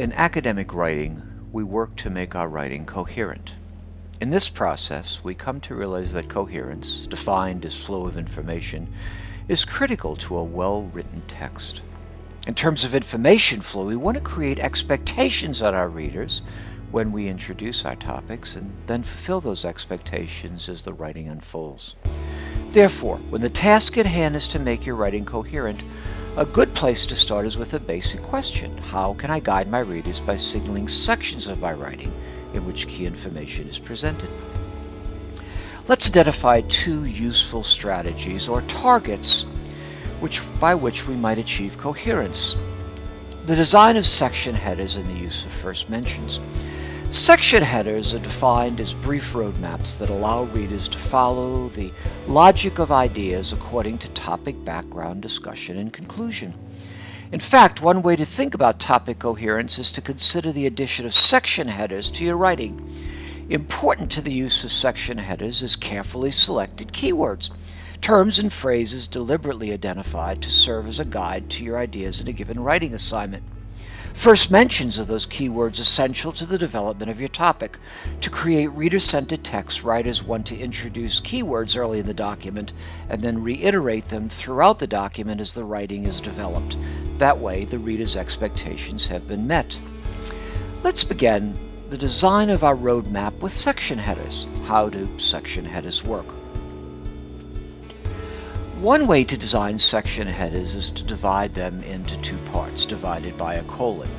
In academic writing, we work to make our writing coherent. In this process, we come to realize that coherence, defined as flow of information, is critical to a well-written text. In terms of information flow, we want to create expectations on our readers when we introduce our topics and then fulfill those expectations as the writing unfolds. Therefore, when the task at hand is to make your writing coherent, a good place to start is with a basic question. How can I guide my readers by signaling sections of my writing in which key information is presented? Let's identify two useful strategies or targets by which we might achieve coherence. The design of section headers and the use of first mentions. Section headers are defined as brief roadmaps that allow readers to follow the logic of ideas according to topic, background, discussion, and conclusion. In fact, one way to think about topic coherence is to consider the addition of section headers to your writing. Important to the use of section headers is carefully selected keywords, terms and phrases deliberately identified to serve as a guide to your ideas in a given writing assignment. First mentions of those keywords essential to the development of your topic. To create reader-centered text, writers want to introduce keywords early in the document and then reiterate them throughout the document as the writing is developed. That way, the reader's expectations have been met. Let's begin the design of our roadmap with section headers. How do section headers work? One way to design section headers is to divide them into two parts, divided by a colon.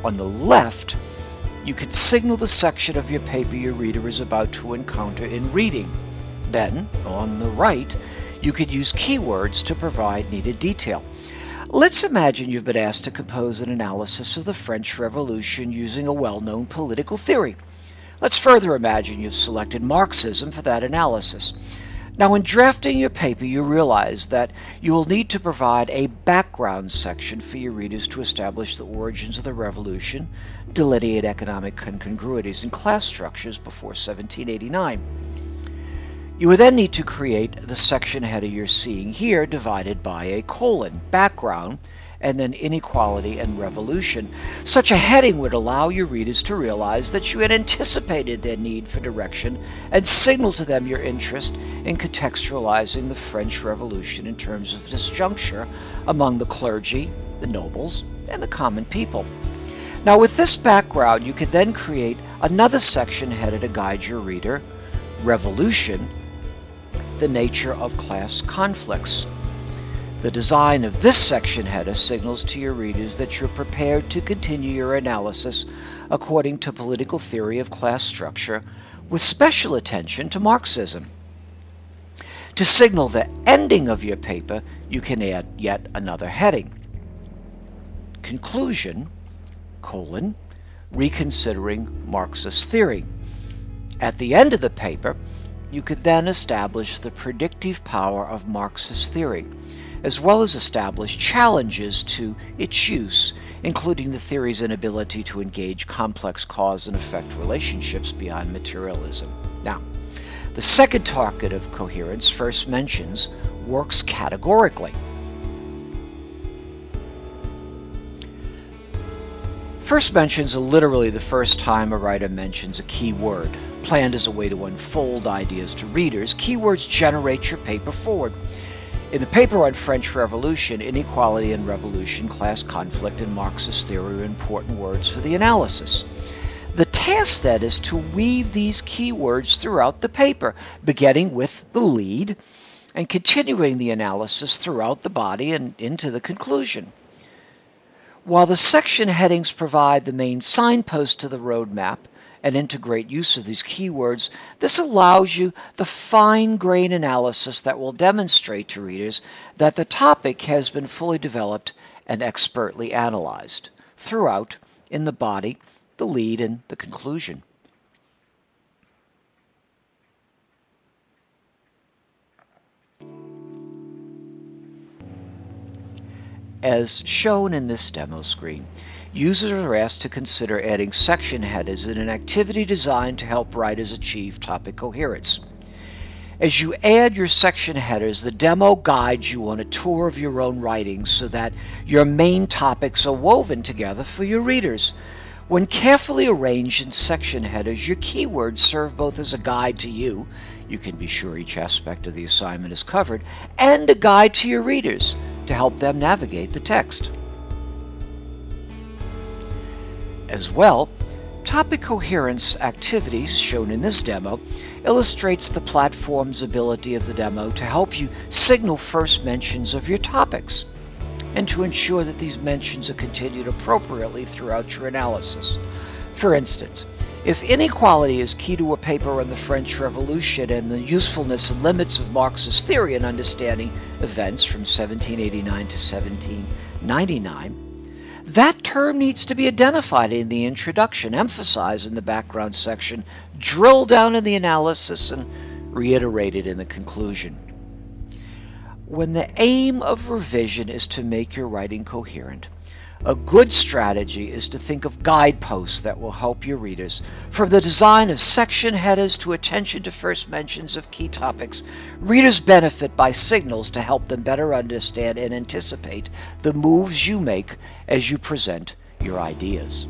On the left, you can signal the section of your paper your reader is about to encounter in reading. Then, on the right, you could use keywords to provide needed detail. Let's imagine you've been asked to compose an analysis of the French Revolution using a well-known political theory. Let's further imagine you've selected Marxism for that analysis. Now, in drafting your paper, you realize that you will need to provide a background section for your readers to establish the origins of the revolution, delineate economic incongruities and class structures before 1789. You would then need to create the section header you're seeing here, divided by a colon, background, and then inequality and revolution. Such a heading would allow your readers to realize that you had anticipated their need for direction and signal to them your interest in contextualizing the French Revolution in terms of disjuncture among the clergy, the nobles, and the common people. Now, with this background, you could then create another section header to guide your reader, Revolution, the nature of class conflicts. The design of this section header signals to your readers that you're prepared to continue your analysis according to political theory of class structure, with special attention to Marxism. To signal the ending of your paper, you can add yet another heading. Conclusion, colon, reconsidering Marxist theory. At the end of the paper, you could then establish the predictive power of Marxist theory, as well as establish challenges to its use, including the theory's inability to engage complex cause and effect relationships beyond materialism. Now, the second target of coherence, first mentions, works categorically. First mentions are literally the first time a writer mentions a key word. Planned as a way to unfold ideas to readers, keywords generate your paper forward. In the paper on French Revolution, inequality and revolution, class conflict, and Marxist theory are important words for the analysis. The task then is to weave these keywords throughout the paper, beginning with the lead and continuing the analysis throughout the body and into the conclusion. While the section headings provide the main signpost to the roadmap and integrate use of these keywords, this allows you the fine-grained analysis that will demonstrate to readers that the topic has been fully developed and expertly analyzed throughout in the body, the lead, and the conclusion. As shown in this demo screen, users are asked to consider adding section headers in an activity designed to help writers achieve topic coherence. As you add your section headers, the demo guides you on a tour of your own writing so that your main topics are woven together for your readers. When carefully arranged in section headers, your keywords serve both as a guide to you — you can be sure each aspect of the assignment is covered — and a guide to your readers to help them navigate the text. As well, topic coherence activities shown in this demo illustrates the platform's ability of the demo to help you signal first mentions of your topics and to ensure that these mentions are continued appropriately throughout your analysis. For instance, if inequality is key to a paper on the French Revolution and the usefulness and limits of Marxist theory in understanding events from 1789 to 1799, that term needs to be identified in the introduction, emphasized in the background section, drilled down in the analysis, and reiterated in the conclusion. When the aim of revision is to make your writing coherent, a good strategy is to think of guideposts that will help your readers. From the design of section headers to attention to first mentions of key topics, readers benefit by signals to help them better understand and anticipate the moves you make as you present your ideas.